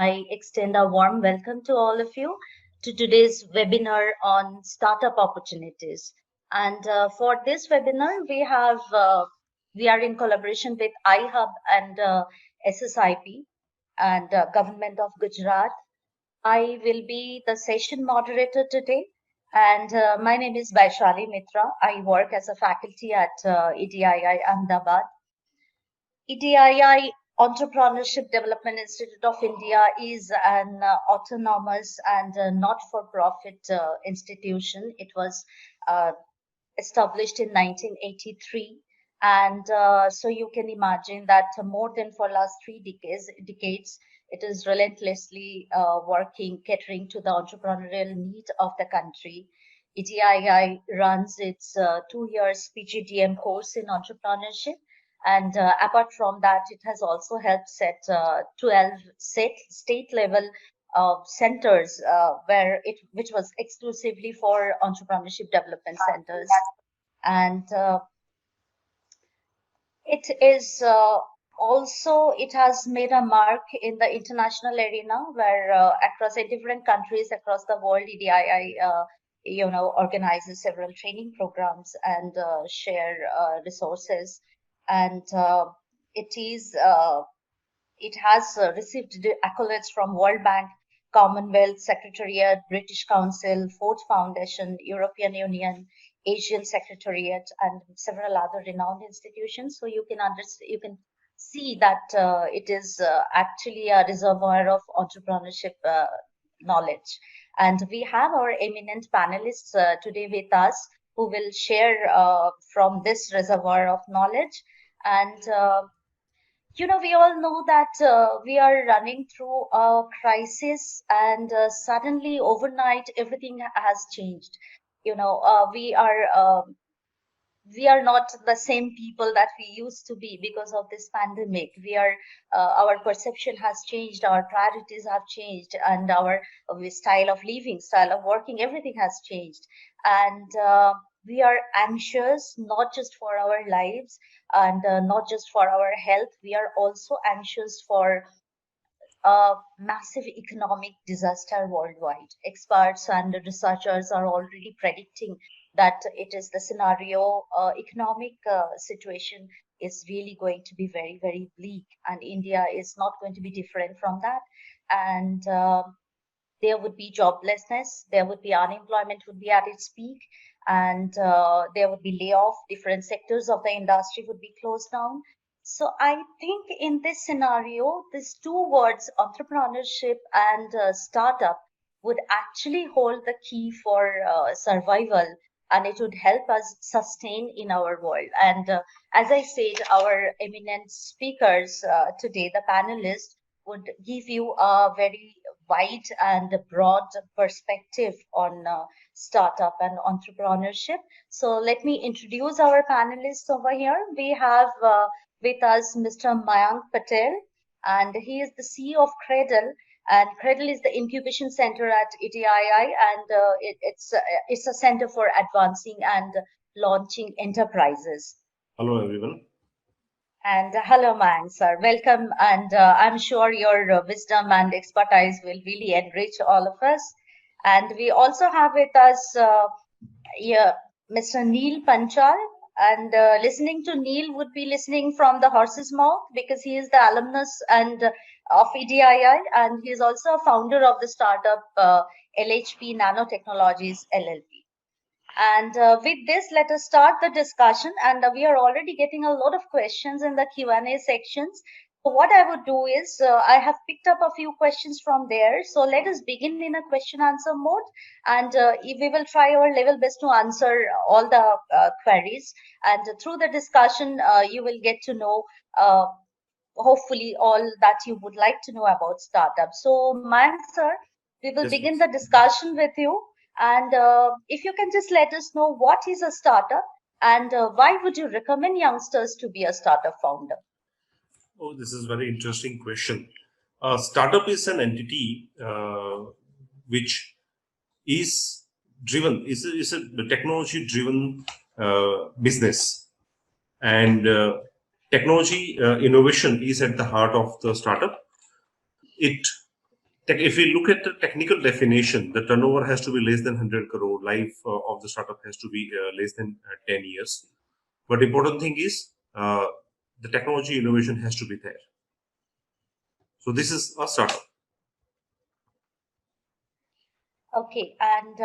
I extend a warm welcome to all of you to today's webinar on startup opportunities. And for this webinar, we are in collaboration with iHub and SSIP and Government of Gujarat. I will be the session moderator today. And my name is Vaishali Mitra. I work as a faculty at EDII Ahmedabad. EDII Entrepreneurship Development Institute of India is an autonomous and not-for-profit institution. It was established in 1983. And so you can imagine that more than for last 3 decades, it is relentlessly working, catering to the entrepreneurial need of the country. EDII runs its 2 years PGDM course in entrepreneurship. And apart from that, it has also helped set 12 state level centers which was exclusively for entrepreneurship development centers. And it is also, it has made a mark in the international arena where across different countries across the world, EDII organizes several training programs and share resources. And it has received accolades from World Bank, Commonwealth Secretariat, British Council, Ford Foundation, European Union, Asian Secretariat, and several other renowned institutions. So you can see that it is actually a reservoir of entrepreneurship knowledge. And we have our eminent panelists today with us who will share from this reservoir of knowledge. And we all know that we are running through a crisis, and suddenly overnight everything has changed. We are not the same people that we used to be because of this pandemic. Our perception has changed, our priorities have changed, and our style of living, style of working, everything has changed. And we are anxious not just for our lives and not just for our health. We are also anxious for a massive economic disaster worldwide. Experts and researchers are already predicting that it is the scenario, economic situation is really going to be very, very bleak, and India is not going to be different from that. And there would be joblessness, there would be unemployment would be at its peak, and there would be layoff, different sectors of the industry would be closed down. So I think in this scenario, these two words, entrepreneurship and startup, would actually hold the key for survival, and it would help us sustain in our world. And as I said, our eminent speakers today, the panelists, would give you a very wide and broad perspective on startup and entrepreneurship. So let me introduce our panelists over here. We have with us Mr. Mayank Patel, and he is the CEO of Cradle. And Cradle is the incubation center at EDII, and it's a center for advancing and launching enterprises. Hello, everyone. And hello, Mayank, sir. Welcome. And I'm sure your wisdom and expertise will really enrich all of us. And we also have with us Mr. Neel Panchal. And listening to Neel would be listening from the horse's mouth, because he is the alumnus and of EDII, and he is also a founder of the startup LHP Nanotechnologies LLP. And with this, let us start the discussion. And we are already getting a lot of questions in the Q&A sections. So what I would do is, I have picked up a few questions from there. So let us begin in a question-answer mode. And we will try our level best to answer all the queries. And through the discussion, you will get to know, hopefully, all that you would like to know about startups. So, Mayank, sir, we will begin the discussion with you. And if you can just let us know what is a startup, and why would you recommend youngsters to be a startup founder? Oh, this is a very interesting question. Startup is an entity which is driven, is a technology-driven business, and technology innovation is at the heart of the startup. It If we look at the technical definition, the turnover has to be less than 100 crore. Life of the startup has to be less than 10 years. But important thing is the technology innovation has to be there. So this is a startup. Okay, and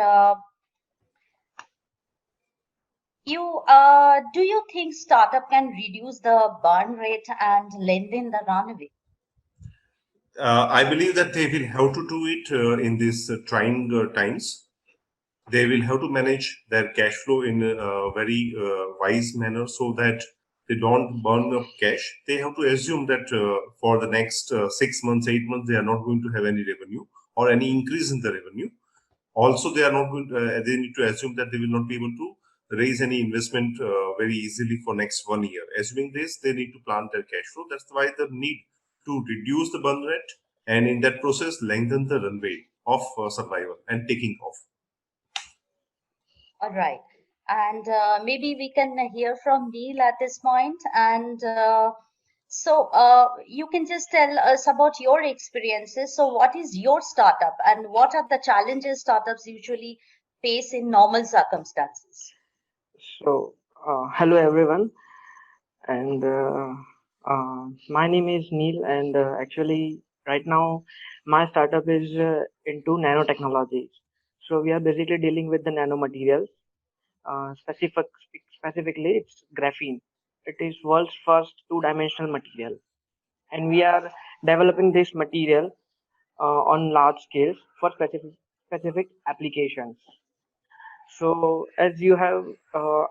do you think startup can reduce the burn rate and lengthen the runway? I believe that they will have to do it in these trying times. They will have to manage their cash flow in a very wise manner so that they don't burn up cash. They have to assume that for the next 6 months, 8 months, they are not going to have any revenue or any increase in the revenue. Also, they are not going to, they need to assume that they will not be able to raise any investment very easily for next 1 year. Assuming this, they need to plan their cash flow. That's why the need to reduce the burn rate and in that process lengthen the runway of survival and taking off. All right. And maybe we can hear from Neel at this point. And you can just tell us about your experiences. So what is your startup and what are the challenges startups usually face in normal circumstances? So, hello everyone, and my name is Neel, and actually, right now, my startup is into nanotechnologies. So, we are basically dealing with the nanomaterials. Specifically, it's graphene. It is world's first two-dimensional material, and we are developing this material on large scales for specific applications. So, as you have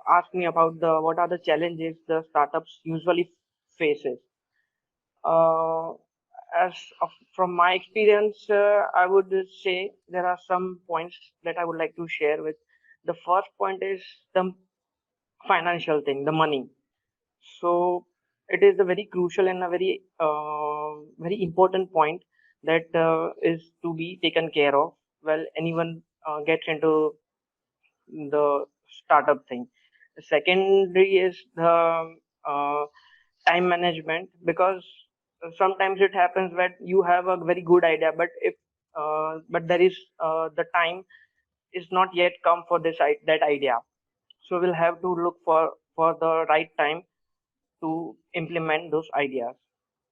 asked me about the what are the challenges the startups usually faces, uh, as from my experience, I would say there are some points that I would like to share with. The first point is the financial thing, the money. So, it is a very crucial and a very important point that is to be taken care of. Well, anyone gets into the startup thing. The secondary is the uh, time management, because sometimes it happens that you have a very good idea, but if but there is the time is not yet come for that idea. So we'll have to look for the right time to implement those ideas.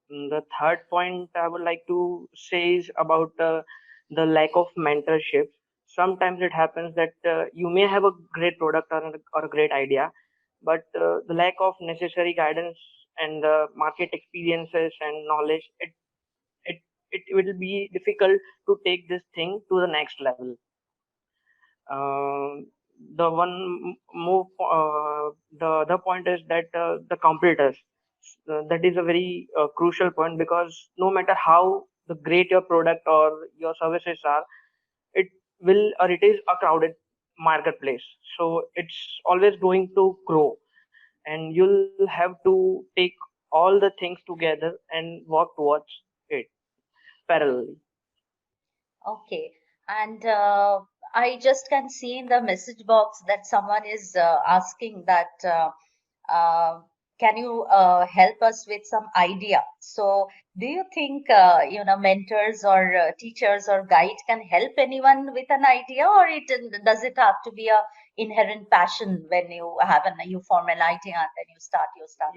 The third point I would like to say is about the lack of mentorship. Sometimes it happens that you may have a great product or a great idea, but the lack of necessary guidance and market experiences and knowledge, it, it will be difficult to take this thing to the next level. Uh, the one move, the other point is that the competitors. That is a very crucial point, because no matter how the great your product or your services are, it it is a crowded marketplace. So it's always going to grow, and you'll have to take all the things together and work towards it parallelly. Okay. And I just can see in the message box that someone is asking that can you help us with some idea? So do you think mentors or teachers or guide can help anyone with an idea, or does it have to be a inherent passion when you form an idea and then you start your start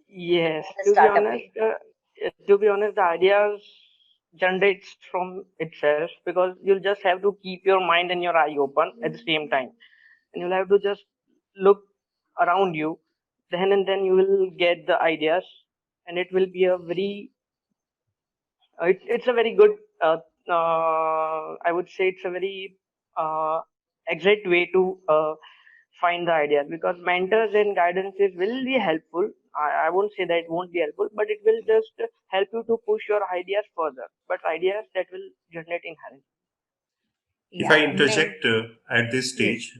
Yes, the startup way? to be honest, the ideas generates from itself, because you'll just have to keep your mind and your eye open at the same time, and you'll have to just look around you. Then and then you will get the ideas, and it will be a very it's a very good I would say it's a very exact way to find the ideas, because mentors and guidances will be helpful. I won't say that it won't be helpful, but it will just help you to push your ideas further, but ideas that will generate inherently. If I Yeah, interject at this Yes. stage,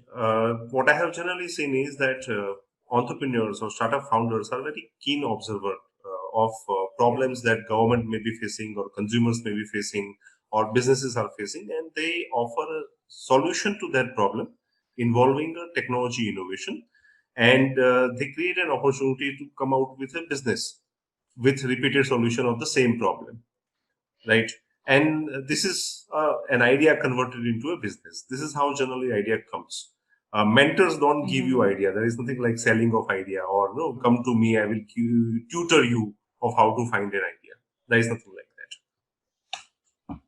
what I have generally seen is that entrepreneurs or startup founders are very keen observer of Yeah. problems that government may be facing or consumers may be facing or businesses are facing, and they offer a solution to that problem involving a technology innovation, and they create an opportunity to come out with a business with repeated solution of the same problem, right? And this is an idea converted into a business. This is how generally idea comes. Mentors don't give you idea. There is nothing like selling of idea or no, come to me, I will tutor you of how to find an idea. There is nothing like that.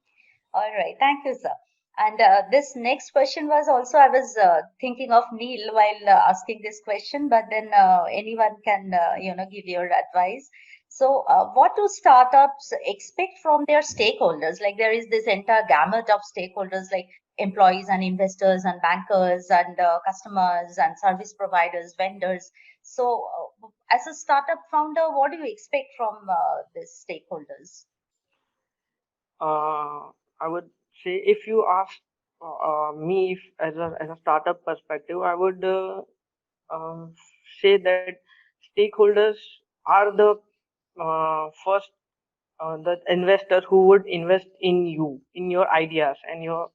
All right, thank you, sir. And this next question was also, I was thinking of Neel while asking this question, but then anyone can, give your advice. So, what do startups expect from their stakeholders? Like, there is this entire gamut of stakeholders, like employees and investors and bankers and customers and service providers, vendors. So, as a startup founder, what do you expect from these stakeholders? I would say, if you ask me, if as a startup perspective, I would say that stakeholders are the first the investors who would invest in you, in your ideas and your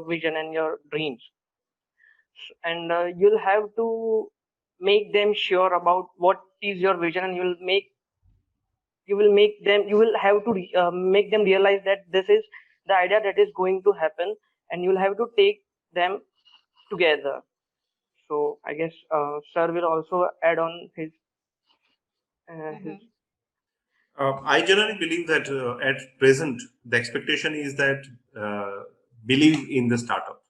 vision and your dreams. And you'll have to make them sure about what is your vision, and you will have to make them realize that this is the idea that is going to happen, and you'll have to take them together. So I guess sir will also add on his. I generally believe that at present, the expectation is that believe in the startup,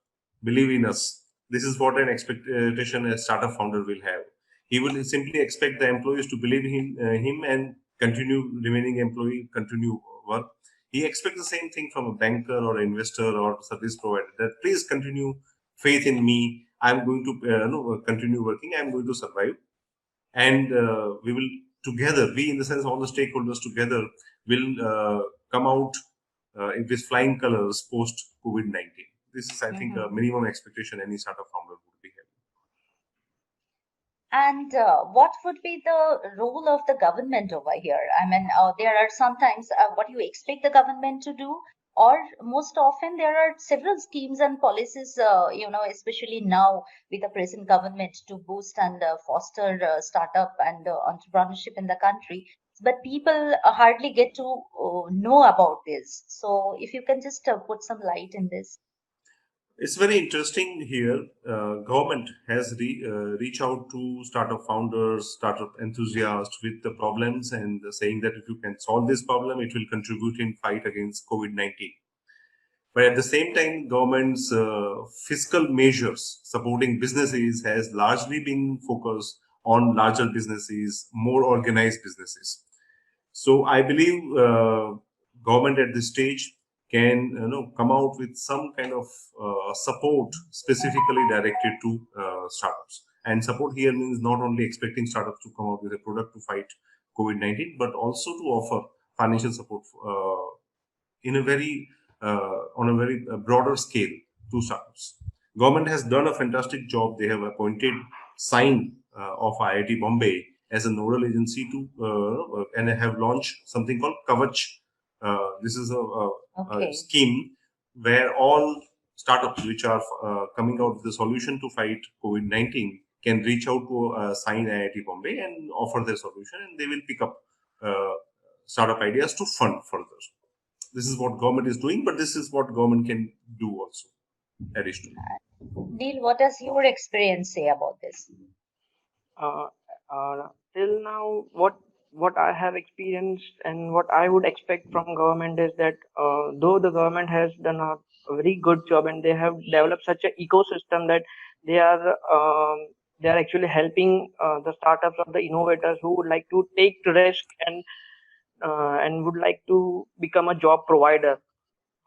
believe in us. This is what an expectation a startup founder will have. He will simply expect the employees to believe in him and continue remaining employee, continue work. He expects the same thing from a banker or investor or service provider, that please continue faith in me. I'm going to no, continue working. I'm going to survive, and we will together, we in the sense all the stakeholders together will come out with flying colors post COVID-19. This is, I think, a minimum expectation any startup founder would be having. And what would be the role of the government over here? I mean, there are sometimes what you expect the government to do, or most often there are several schemes and policies, especially now with the present government to boost and foster startup and entrepreneurship in the country. But people hardly get to know about this. So, if you can just put some light in this. It's very interesting here. Government has reach out to startup founders, startup enthusiasts with the problems, and saying that if you can solve this problem, it will contribute in fight against COVID-19. But at the same time, government's fiscal measures supporting businesses has largely been focused on larger businesses, more organized businesses. So I believe government at this stage can come out with some kind of support specifically directed to startups. And support here means not only expecting startups to come out with a product to fight COVID-19, but also to offer financial support in a very on a very broader scale to startups. Government has done a fantastic job. They have appointed SIGN of IIT Bombay as a nodal agency to and have launched something called Kavach. This is a scheme where all startups which are coming out with a solution to fight COVID-19 can reach out to SIGN IIT Bombay and offer their solution, and they will pick up startup ideas to fund further. This is what government is doing, but this is what government can do also additionally. Neel, what does your experience say about this? Till now, what I have experienced and what I would expect from government is that though the government has done a very good job and they have developed such an ecosystem that they are actually helping the startups or the innovators who would like to take risk and would like to become a job provider.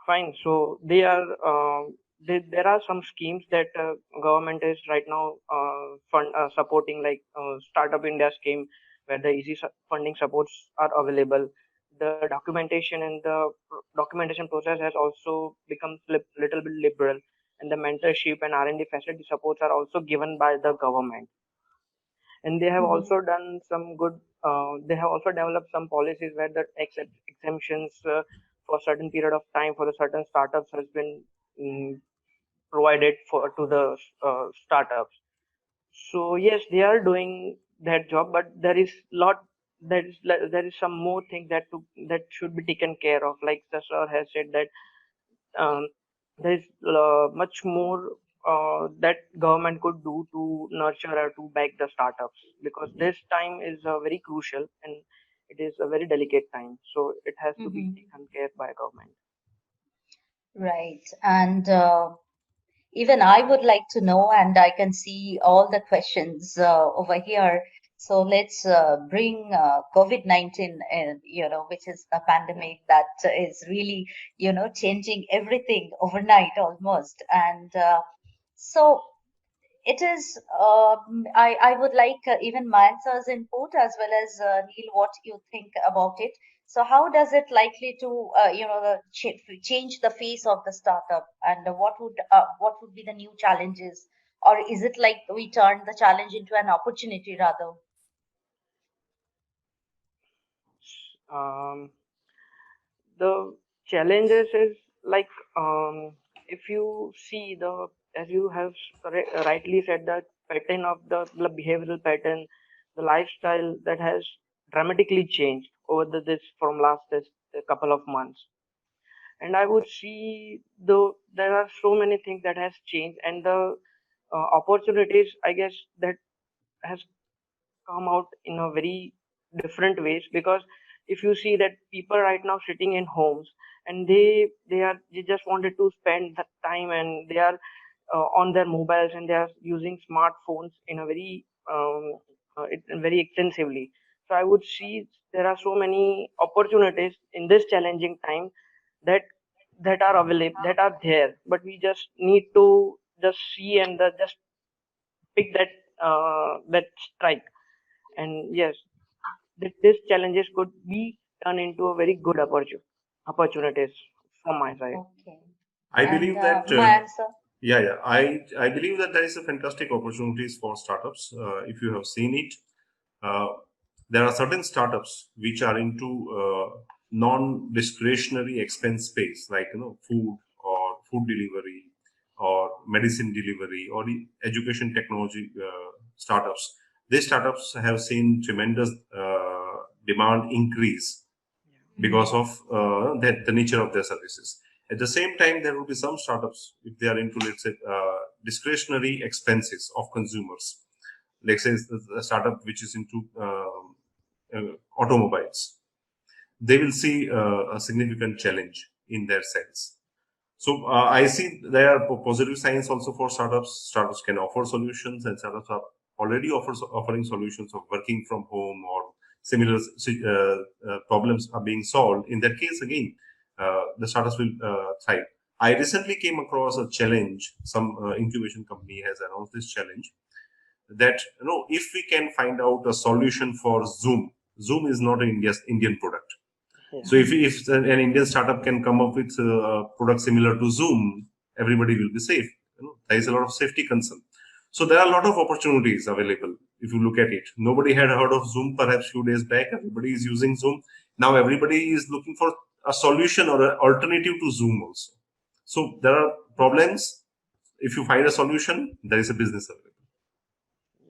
Fine. So there are some schemes that government is right now supporting, like Startup India scheme, where the easy funding supports are available. The documentation process has also become little bit liberal, and the mentorship and R&D facility supports are also given by the government. And they have also done some good. They have also developed some policies where the exemptions for a certain period of time for the certain startups has been provided to the startups. So yes, they are doing that job, but there is some more thing that should be taken care of. Like the sir has said that um, there is much more that government could do to nurture or to back the startups, because this time is very crucial and it is a very delicate time. So it has to be taken care by government. Right. And even I would like to know, and I can see all the questions over here. So let's bring COVID-19 in, which is a pandemic that is really, changing everything overnight almost. And so it is, I would like even Mayank sir's input as well as Neel, what you think about it. So how does it likely to, change the face of the startup, and what would be the new challenges, or is it like we turn the challenge into an opportunity rather? Um, the challenges is like, if you see the, as you have rightly said, that pattern of the behavioral pattern, the lifestyle that has dramatically changed over this from last this couple of months. And I would see there are so many things that has changed, and the opportunities, I guess, that has come out in a very different ways. Because if you see that people right now sitting in homes, and they just wanted to spend the time, and they are on their mobiles, and they are using smartphones in a very extensively. So I would see there are so many opportunities in this challenging time that are available, that are there, but we just need to just see and just pick that strike. And yes, these challenges could be turned into a very good opportunities from my side. Okay. I And believe that Mayank sir? yeah, I believe that there is a fantastic opportunities for startups. If you have seen it, uh, there are certain startups which are into non-discretionary expense space, like food or food delivery or medicine delivery or the education technology startups. These startups have seen tremendous demand increase because of the nature of their services. At the same time, there will be some startups, if they are into, let's say, discretionary expenses of consumers. Let's say a startup which is into automobiles, they will see a significant challenge in their sales. So I see there are positive signs also for startups. Startups can offer solutions, and startups are already offering solutions of working from home, or similar problems are being solved. In that case, again, the startups will thrive. I recently came across a challenge. Some incubation company has announced this challenge that if we can find out a solution for Zoom. Zoom is not an Indian product. Yeah. So if an Indian startup can come up with a product similar to Zoom, everybody will be safe. There is a lot of safety concern. So there are a lot of opportunities available if you look at it. Nobody had heard of Zoom perhaps few days back. Everybody is using Zoom. Now everybody is looking for a solution or an alternative to Zoom also. So there are problems. If you find a solution, there is a business available.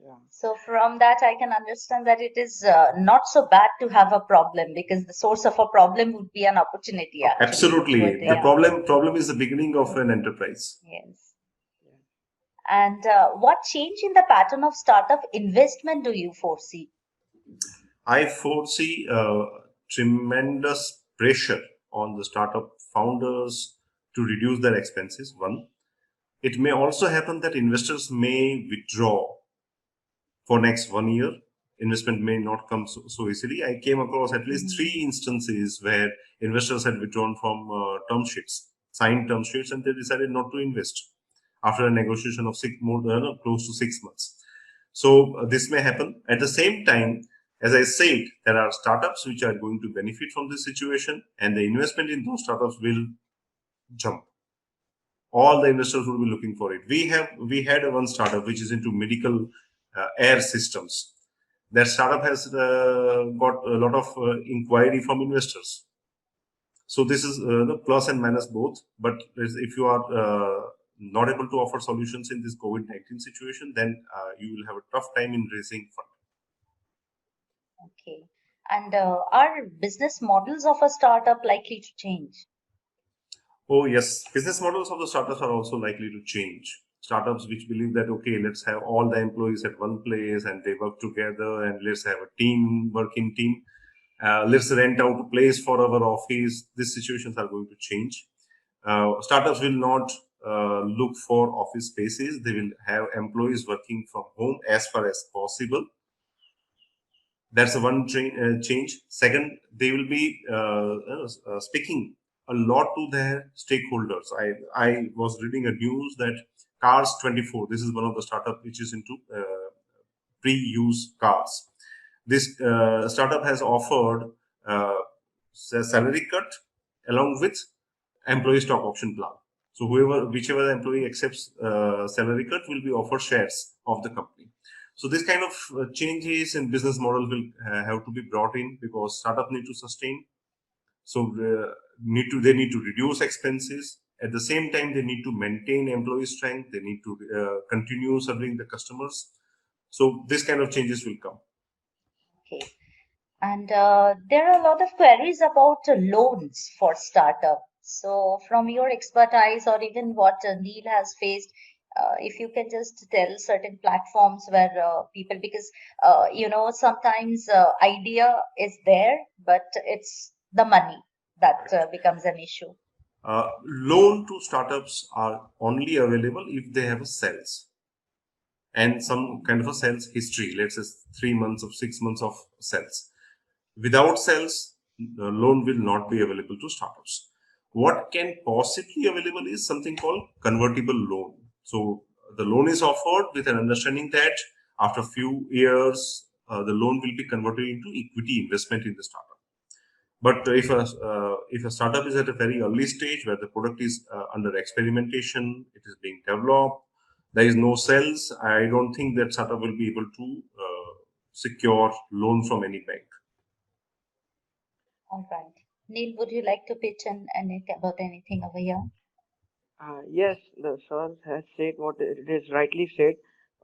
Yeah. So from that, I can understand that it is not so bad to have a problem, because the source of a problem would be an opportunity actually. Absolutely. The Yeah. problem is the beginning of an enterprise. Yes. And what change in the pattern of startup investment do you foresee? I foresee tremendous pressure on the startup founders to reduce their expenses. One, it may also happen that investors may withdraw for next 1 year. Investment may not come so easily. I came across at least three instances where investors had withdrawn from term sheets, signed term sheets, and they decided not to invest after a negotiation of close to 6 months. So this may happen. At the same time, as I said, there are startups which are going to benefit from this situation, and the investment in those startups will jump. All the investors will be looking for it. We had one startup which is into medical air systems. That startup has got a lot of inquiry from investors. So this is the plus and minus both. But if you are not able to offer solutions in this COVID-19 situation, then you will have a tough time in raising funds. Okay. And are business models of a startup likely to change? Oh, yes. Business models of the startups are also likely to change. Startups which believe that, okay, let's have all the employees at one place and they work together and let's have a team, working team. Let's rent out a place for our office. These situations are going to change. Startups will not look for office spaces. They will have employees working from home as far as possible. That's one change. Second, they will be speaking a lot to their stakeholders. I was reading a news that Cars 24. This is one of the startup which is into pre-use cars. This startup has offered salary cut along with employee stock option plan. So whichever the employee accepts salary cut will be offered shares of the company. So this kind of changes in business model will have to be brought in because startup need to sustain. So they need to reduce expenses. At the same time, they need to maintain employee strength. They need to continue serving the customers. So this kind of changes will come. Okay. And there are a lot of queries about loans for startup. So, from your expertise or even what Neel has faced, if you can just tell certain platforms where people, because sometimes idea is there, but it's the money that becomes an issue. Loan to startups are only available if they have a sales and some kind of a sales history. Let's say 3 months of 6 months of sales. Without sales, the loan will not be available to startups. What can possibly available is something called convertible loan. So the loan is offered with an understanding that after a few years, the loan will be converted into equity investment in the startup. But if a startup is at a very early stage where the product is under experimentation, it is being developed, there is no sales, I don't think that startup will be able to secure loan from any bank. All right. Neel, would you like to pitch in about anything over here? Yes, the sir has said what it is rightly said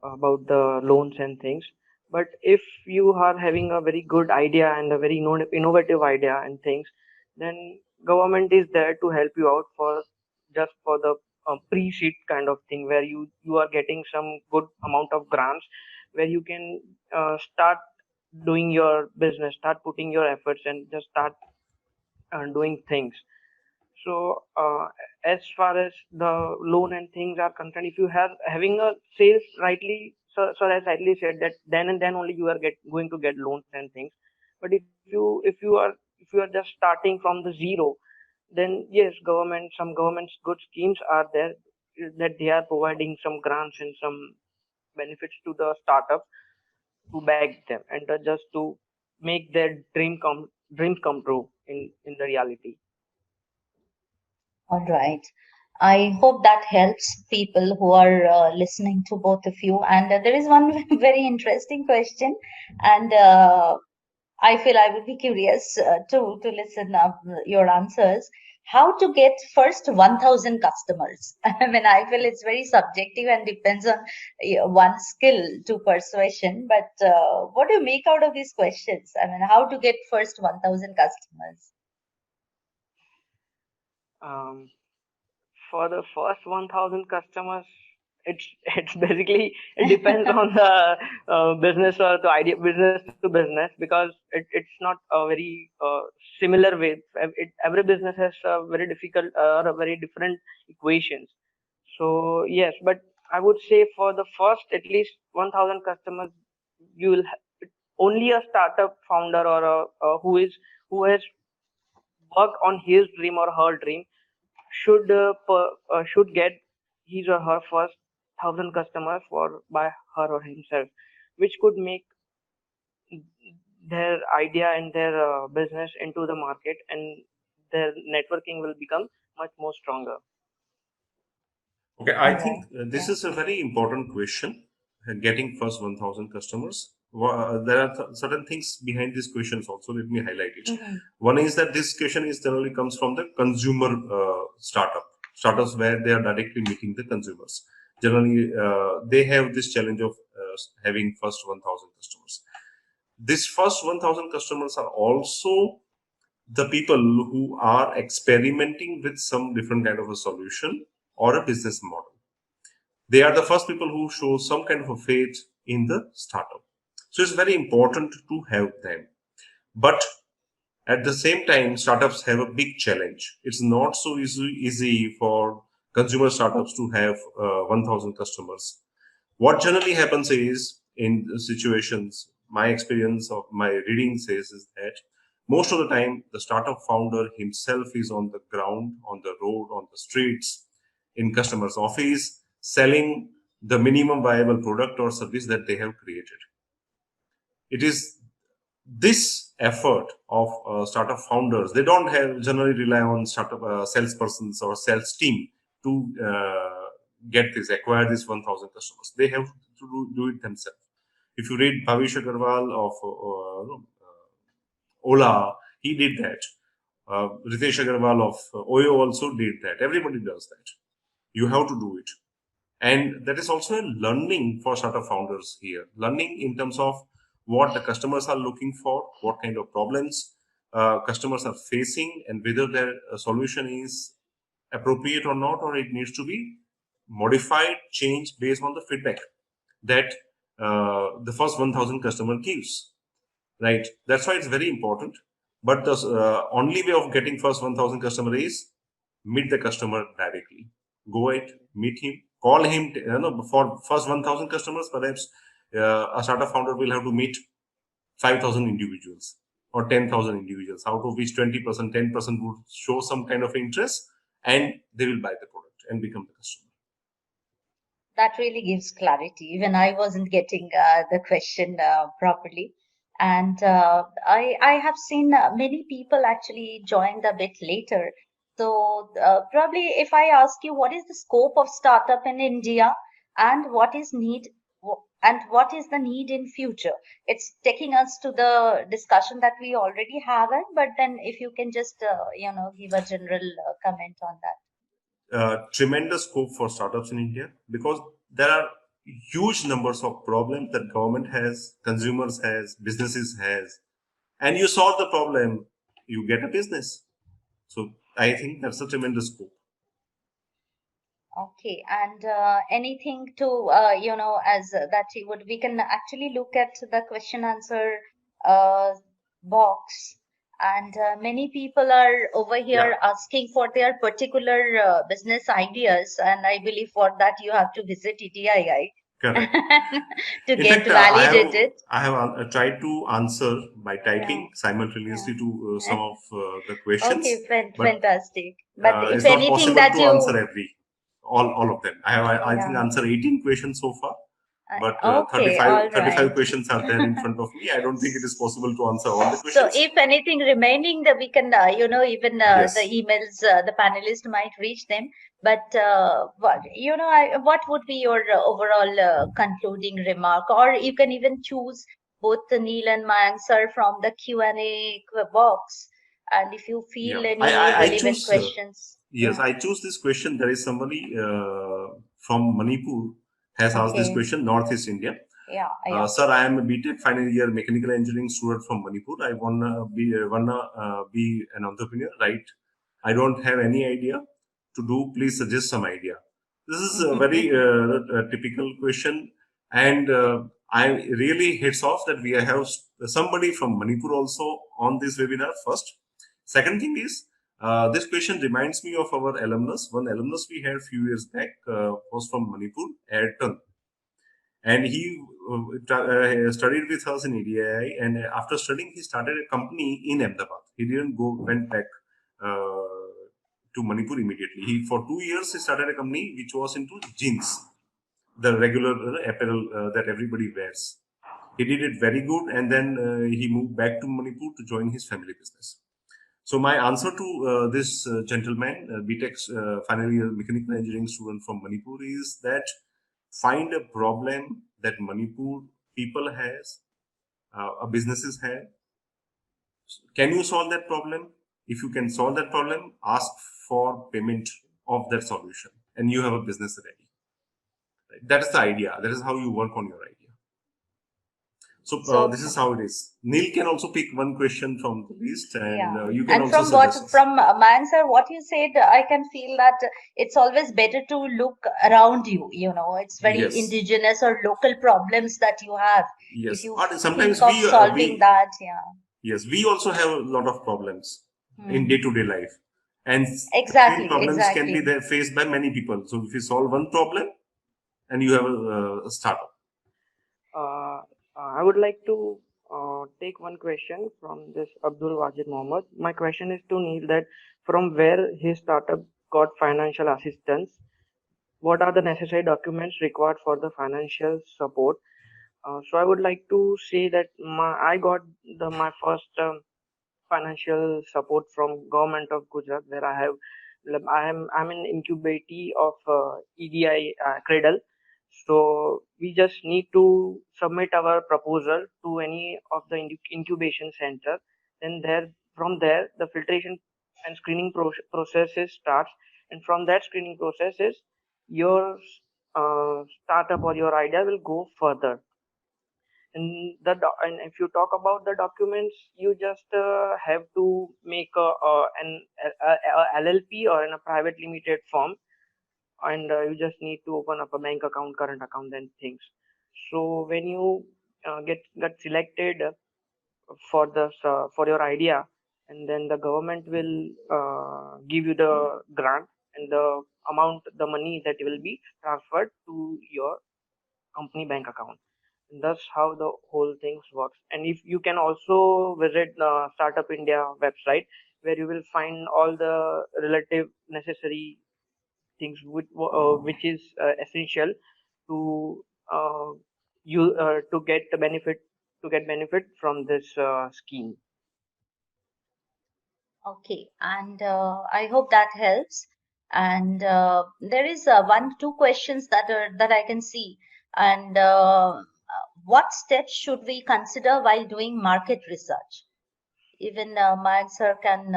about the loans and things. But if you are having a very good idea and a very innovative idea and things, then government is there to help you out for just for the pre-seed kind of thing where you are getting some good amount of grants where you can start doing your business, start putting your efforts and just start doing things. So, as far as the loan and things are concerned, if you have having a sales rightly, so as rightly said that then and then only you are going to get loans and things. But if you are just starting from the zero, then yes, some government's good schemes are there that they are providing some grants and some benefits to the startup to back them and just to make their dreams come true in the reality. All right. I hope that helps people who are listening to both of you. And there is one very interesting question, and I feel I would be curious to listen your answers. How to get first 1,000 customers? I mean, I feel it's very subjective and depends on one skill to persuasion. But what do you make out of these questions? I mean, how to get first 1,000 customers? Um, for the first 1000 customers, it's basically it depends on the business or the idea business to business because it's not a very similar way. Every business has a very difficult or a very different equations. So yes, but I would say for the first at least 1000 customers, you will only a startup founder or who has worked on his dream or her dream should get his or her first 1000 customers for by her or himself, which could make their idea and their business into the market, and their networking will become much more stronger. Okay, I All think right. this Yeah. is a very important question. Getting first 1,000 customers. There are certain things behind these questions also. Let me highlight it. Mm-hmm. One is that this question is generally comes from the consumer startups where they are directly meeting the consumers. Generally, they have this challenge of having first 1,000 customers. This first 1,000 customers are also the people who are experimenting with some different kind of a solution or a business model. They are the first people who show some kind of a faith in the startup. So it's very important to have them. But at the same time, startups have a big challenge. It's not so easy for consumer startups to have 1,000 customers. What generally happens is, in situations, my experience of my reading says is that most of the time the startup founder himself is on the ground, on the road, on the streets, in customers' office, selling the minimum viable product or service that they have created. It is this effort of startup founders. They don't have generally rely on startup salespersons or sales team to get this, acquire this 1,000 customers. They have to do it themselves. If you read Bhavish Agarwal of Ola, he did that. Ritesh Agarwal of Oyo also did that. Everybody does that. You have to do it. And that is also a learning for startup founders here. Learning in terms of what the customers are looking for, what kind of problems customers are facing, and whether their solution is appropriate or not, or it needs to be modified, changed based on the feedback that the first 1,000 customer gives. Right? That's why it's very important. But the only way of getting first 1,000 customer is meet the customer directly. Go ahead, meet him, call him. For first 1,000 customers, perhaps a startup founder will have to meet 5,000 individuals or 10,000 individuals, out of which 20%, 10% would show some kind of interest, and they will buy the product and become the customer. That really gives clarity. Even I wasn't getting the question properly. And I have seen many people actually joined a bit later. So probably if I ask you, what is the scope of startup in India and what is what is the need in future? It's taking us to the discussion that we already have, but then if you can just give a general comment on that. Tremendous scope for startups in India, because there are huge numbers of problems that government has, consumers has, businesses has, and you solve the problem, you get a business. So I think that's a tremendous scope. Okay, and anything to as that we can actually look at the question answer box, and many people are over here asking for their particular business ideas, and I believe for that you have to visit ETII. Correct. To In get fact, validated. I have tried to answer by typing simultaneously to some of the questions. Okay, but fantastic. But if it's not anything possible that to you answer all of them. I think answer 18 questions so far, but okay, all 35 right. questions are there in front of me. I don't think it is possible to answer all the So questions. if anything remaining, that we can, even Yes. the emails, the panelists might reach them. But what would be your overall concluding remark, or you can even choose both the Neel and Mayank sir from the Q&A box, and if you feel any I relevant choose, questions. yes, I choose this question. There is somebody from Manipur has asked this question, Northeast India. Yeah. Sir, I am a BTech final year mechanical engineering student from Manipur. I wanna be an entrepreneur, right? I don't have any idea to do. Please suggest some idea. This is a very typical question, and I really hits off that we have somebody from Manipur also on this webinar. First, second thing is, this question reminds me of our alumnus. One alumnus we had a few years back was from Manipur, Ayrton, and he studied with us in EDI, and after studying he started a company in Ahmedabad. He didn't went back to Manipur immediately. He, for 2 years, he started a company which was into jeans, the regular apparel that everybody wears. He did it very good, and then he moved back to Manipur to join his family business. So my answer to this gentleman, BTech final year mechanical engineering student from Manipur, is that find a problem that Manipur people has, businesses have. Can you solve that problem? If you can solve that problem, ask for payment of that solution, and you have a business ready. Right? That is the idea. That is how you work on your idea. So this is how it is. Neel can also pick one question from the list, and you can and also from what suggest us. from Mayank sir, what you said, I can feel that it's always better to look around you. You know, it's very Yes. indigenous or local problems that you have. Yes. If you Or sometimes think of solving that, yes, we also have a lot of problems in day-to-day life, and same problems can be there faced by many people. So if you solve one problem, and you have a startup. I would like to take one question from this Abdul Wajid Mohammed. My question is to Neel that from where his startup got financial assistance, what are the necessary documents required for the financial support? So I would like to say that I got my first financial support from government of Gujarat, where I'm an incubatee of EDI Cradle. So we just need to submit our proposal to any of the incubation center. Then from there the filtration and screening processes starts, and from that screening processes your startup or your idea will go further. And if you talk about the documents, you just have to make a LLP or in a private limited form, and you just need to open up a bank account, current account, and things. So when you get selected for your idea, and then the government will give you the grant, and the money that will be transferred to your company bank account. And that's how the whole things works. And if you can also visit the Startup India website, where you will find all the relative necessary things which is essential to you to get benefit from this scheme. Okay, and I hope that helps. And there is two questions that I can see. And what steps should we consider while doing market research? Even Mayank sir can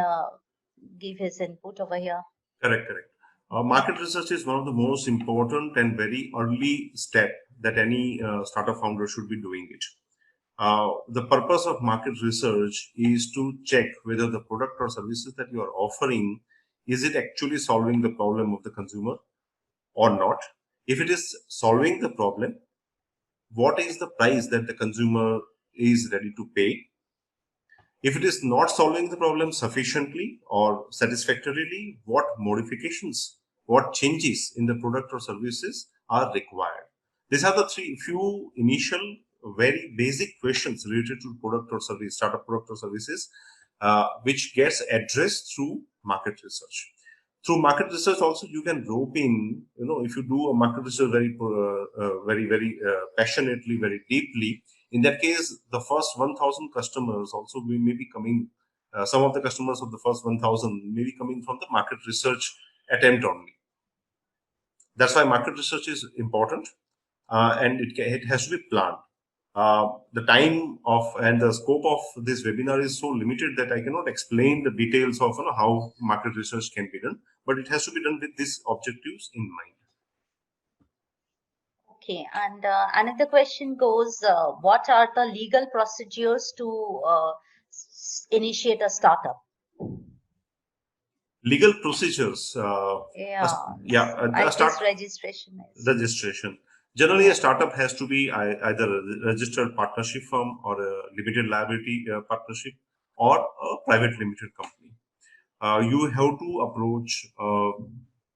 give his input over here. Correct. Market research is one of the most important and very early step that any startup founder should be doing it. The purpose of market research is to check whether the product or services that you are offering, is it actually solving the problem of the consumer or not. If it is solving the problem, what is the price that the consumer is ready to pay? If it is not solving the problem sufficiently or satisfactorily, what modifications, what changes in the product or services are required? These are the few initial, very basic questions related to product or service, startup product or services, which gets addressed through market research. Through market research, also you can rope in. If you do a market research very passionately, very deeply, in that case, the first 1,000 customers also may be coming. Some of the customers of the first 1,000 may be coming from the market research attempt only. That's why market research is important, and it has to be planned. The time of and the scope of this webinar is so limited that I cannot explain the details of how market research can be done, but it has to be done with these objectives in mind. Okay, and another question goes, what are the legal procedures to initiate a startup? Legal procedures. Registration. Generally, a startup has to be either a registered partnership firm or a limited liability partnership or a private limited company. You have to approach a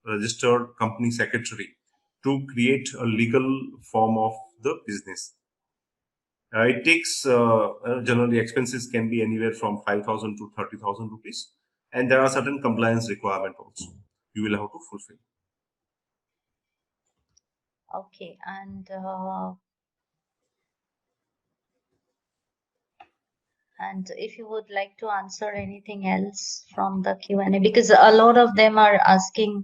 registered company secretary to create a legal form of the business. It takes generally expenses can be anywhere from 5,000 to 30,000 rupees, and there are certain compliance requirements also you will have to fulfill. Okay, and if you would like to answer anything else from the Q&A, because a lot of them are asking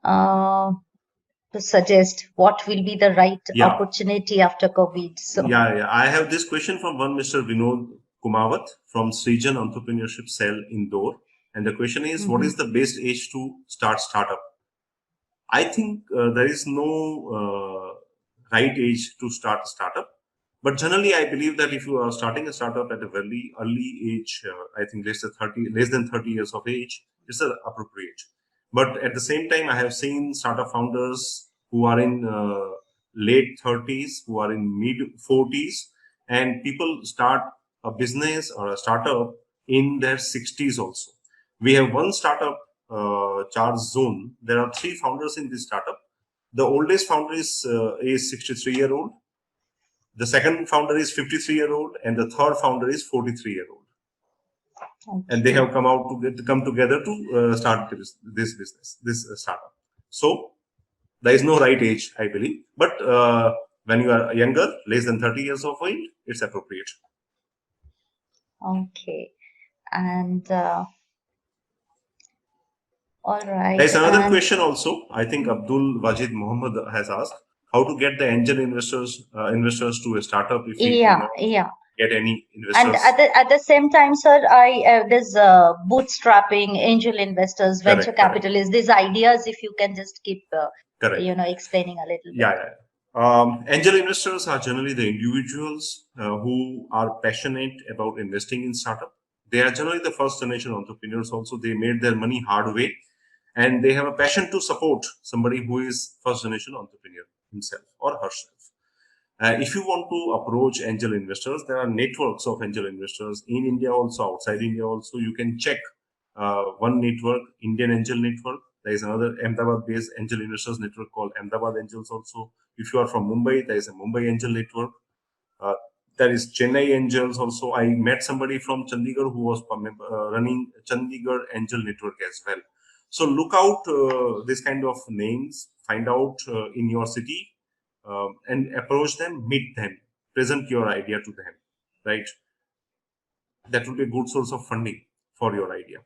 to suggest what will be the right opportunity after COVID. So I have this question from one Mr. Vinod Kumawat from Srijan Entrepreneurship Cell Indore, and the question is, what is the best age to start startup? I think there is no right age to start a startup. But generally, I believe that if you are starting a startup at a very early age, I think less than 30 years of age, it's appropriate. But at the same time, I have seen startup founders who are in late 30s, who are in mid 40s, and people start a business or a startup in their 60s also. We have one startup, Charge Zone. There are three founders in this startup. The oldest founder is 63-year-old. The second founder is 53-year-old, and the third founder is 43-year-old. Okay. And they have come together to start this business, this startup. So there is no right age, I believe. But when you are younger, less than 30 years of age, it's appropriate. Okay. And all right. There is another question also. I think Abdul Wajid Muhammad has asked how to get the angel investors to a startup if we cannot get any investors. And at the same time, sir, there's bootstrapping, angel investors, venture capitalists, these ideas, if you can just keep explaining a little bit. Angel investors are generally the individuals who are passionate about investing in startup. They are generally the first generation entrepreneurs also. They made their money hard way, and they have a passion to support somebody who is first generation entrepreneur himself or herself. If you want to approach angel investors, there are networks of angel investors in India also, outside India also. You can check one network, Indian Angel Network. There is another Ahmedabad-based angel investors network called Ahmedabad Angels also. If you are from Mumbai, there is a Mumbai Angel Network. There is Chennai Angels also. I met somebody from Chandigarh who was running Chandigarh Angel Network as well. So look out this kind of names, find out in your city, and approach them, meet them, present your idea to them, right? That will be a good source of funding for your idea.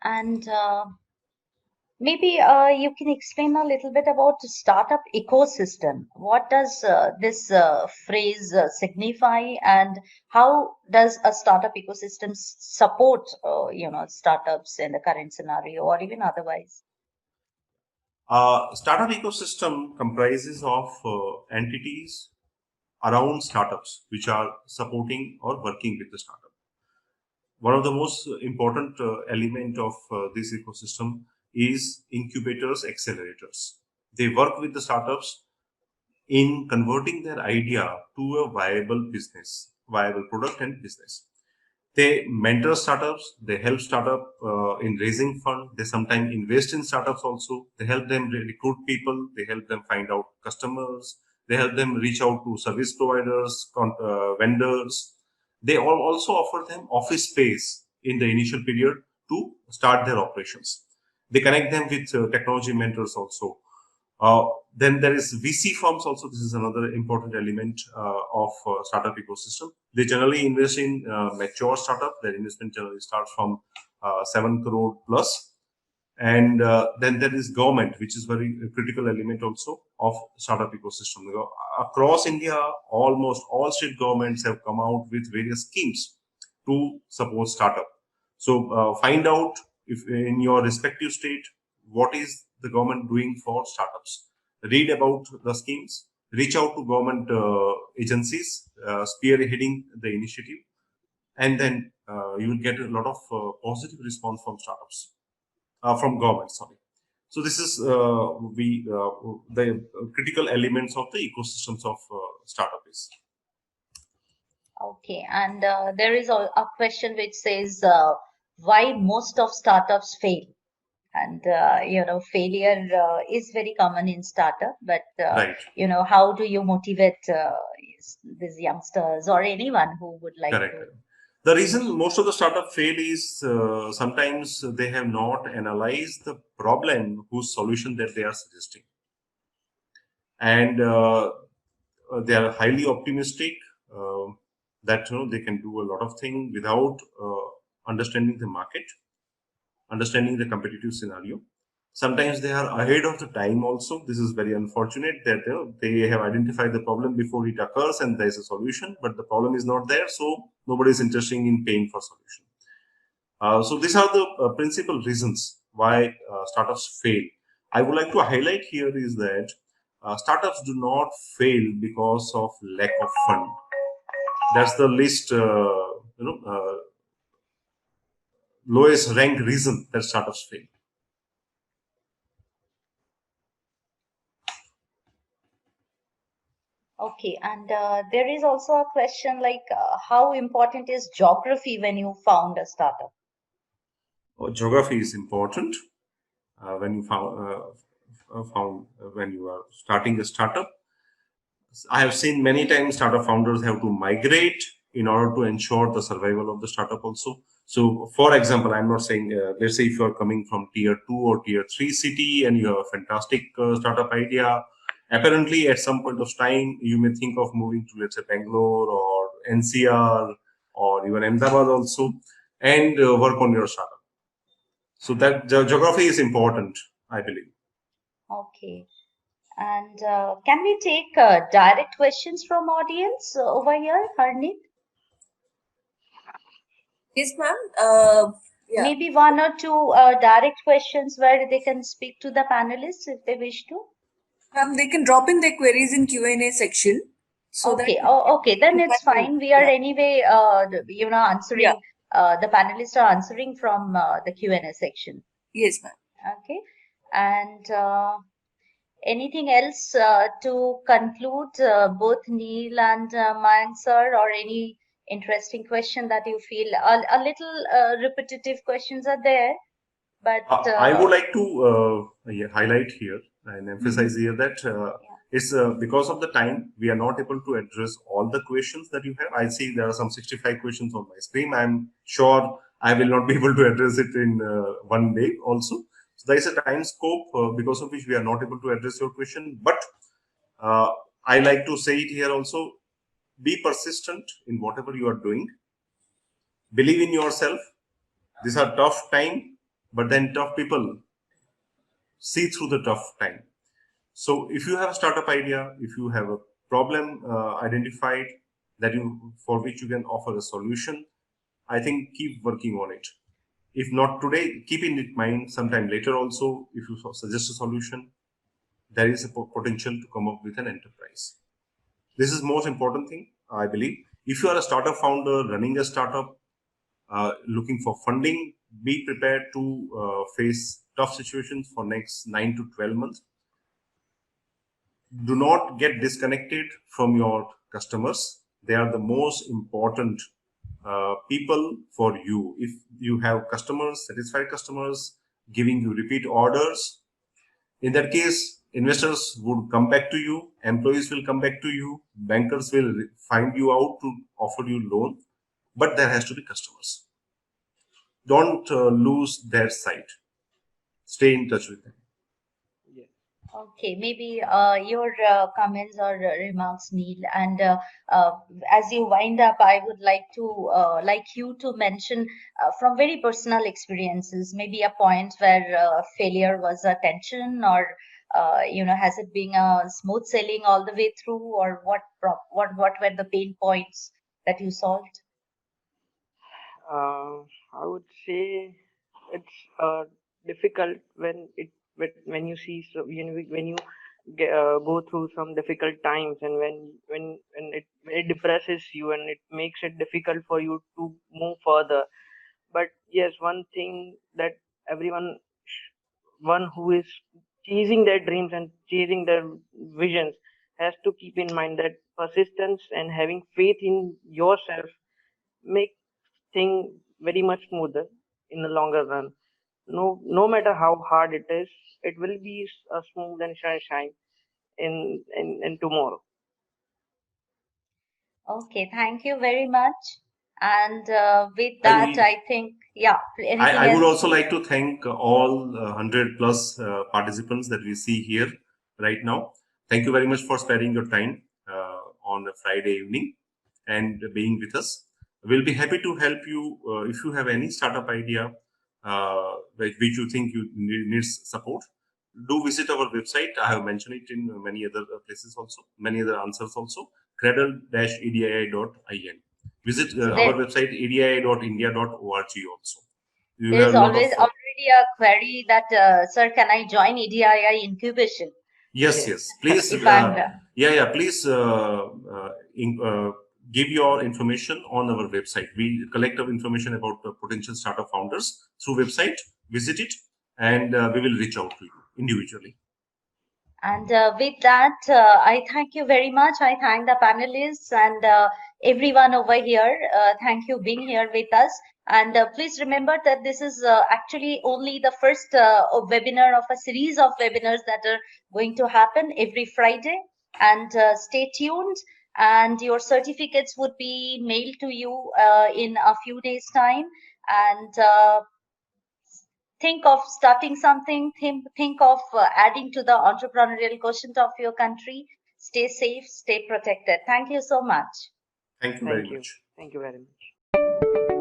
And maybe you can explain a little bit about the startup ecosystem. What does this phrase signify, and how does a startup ecosystem support, startups in the current scenario or even otherwise? Startup ecosystem comprises of entities around startups which are supporting or working with the startup. One of the most important element of this ecosystem is incubators, accelerators. They work with the startups in converting their idea to a viable business, viable product and business. They mentor startups, they help startup in raising fund, they sometimes invest in startups also, they help them recruit people, they help them find out customers, they help them reach out to service providers, vendors. They also offer them office space in the initial period to start their operations. They connect them with technology mentors also. Then there is VC firms also. This is another important element of startup ecosystem. They generally invest in mature startup. Their investment generally starts from 7 crore plus. And then there is government, which is very critical element also of startup ecosystem. Across India, almost all state governments have come out with various schemes to support startup. So find out if in your respective state, what is the government doing for startups. Read about the schemes, reach out to government agencies spearheading the initiative, and then you will get a lot of positive response from startups, from government, sorry. So this is the critical elements of the ecosystems of startup is. Okay, and there is a question which says why most of startups fail. And failure is very common in startup, but Right. how do you motivate these youngsters or anyone who would like Correct. to? The reason most of the startup fail is sometimes they have not analyzed the problem whose solution that they are suggesting, and they are highly optimistic that they can do a lot of things without understanding the market, understanding the competitive scenario. Sometimes they are ahead of the time also. This is very unfortunate that they have identified the problem before it occurs and there is a solution, but the problem is not there, so nobody is interested in paying for solution. So these are the principal reasons why startups fail. I would like to highlight here is that startups do not fail because of lack of fund. That's the least, lowest ranked reason that startups fail. Okay, and there is also a question like how important is geography when you found a startup? Geography is important when you when you are starting a startup. I have seen many times startup founders have to migrate in order to ensure the survival of the startup also. So, for example, I'm not saying, let's say if you are coming from tier 2 or tier 3 city and you have a fantastic startup idea, apparently at some point of time, you may think of moving to, let's say, Bangalore or NCR or even Ahmedabad also and work on your startup. So that geography is important, I believe. Okay. And can we take direct questions from audience over here, Harneet? Yes, ma'am. Yeah. Maybe one or two direct questions where they can speak to the panelists if they wish to. They can drop in their queries in Q&A section. So Okay. that Okay. Then it's fine. We are anyway, answering. Yeah. The panelists are answering from the Q&A section. Yes, ma'am. Okay. And anything else to conclude, both Neel and Mayank sir, or any interesting question that you feel a little repetitive questions are there, but I would like to highlight here and emphasize here that it's because of the time we are not able to address all the questions that you have. I see there are some 65 questions on my screen. I'm sure I will not be able to address it in one day also. So there is a time scope because of which we are not able to address your question. But I like to say it here also: be persistent in whatever you are doing. Believe in yourself. These are tough time, but then tough people see through the tough time. So if you have a startup idea, if you have a problem identified that you for which you can offer a solution, I think keep working on it. If not today, keep in mind sometime later also. If you suggest a solution, there is a potential to come up with an enterprise. This is most important thing, I believe. If you are a startup founder running a startup, looking for funding, be prepared to face tough situations for next 9 to 12 months. Do not get disconnected from your customers. They are the most important people for you. If you have customers, satisfied customers giving you repeat orders, in that case, investors would come back to you, employees will come back to you, bankers will find you out to offer you loan, but there has to be customers. Don't lose their sight. Stay in touch with them. Okay, maybe your comments or remarks, Neel, and as you wind up, I would like you to mention from very personal experiences, maybe a point where failure was a tension, or has it been a smooth sailing all the way through, or what were the pain points that you solved? I would say it's difficult when you see when you go through some difficult times, and when it depresses you and it makes it difficult for you to move further. But yes, one thing that one who is chasing their dreams and chasing their visions has to keep in mind that persistence and having faith in yourself make thing very much smoother in the longer run. No matter how hard it is, it will be a smooth and sunshine in tomorrow. Okay, thank you very much. And with that, I think, anything I would else? also like to thank all 100 plus participants that we see here right now. Thank you very much for sparing your time on a Friday evening and being with us. We'll be happy to help you if you have any startup idea which you think you needs support. Do visit our website. I have mentioned it in many other places also, many other answers also. cradle-edii.in. Visit our website edii.india.org also. There is always already a query that, sir, can I join EDII incubation? Yes, yes. Please, If I'm please give your information on our website. We collect our information about the potential startup founders through website. Visit it, and we will reach out to you individually. And with that, I thank you very much. I thank the panelists and everyone over here. Thank you being here with us. And please remember that this is actually only the first webinar of a series of webinars that are going to happen every Friday. And stay tuned. And your certificates would be mailed to you in a few days' time. And think of starting something, think of adding to the entrepreneurial quotient of your country. Stay safe, stay protected. Thank you so much. Thank you very much. Thank you very much.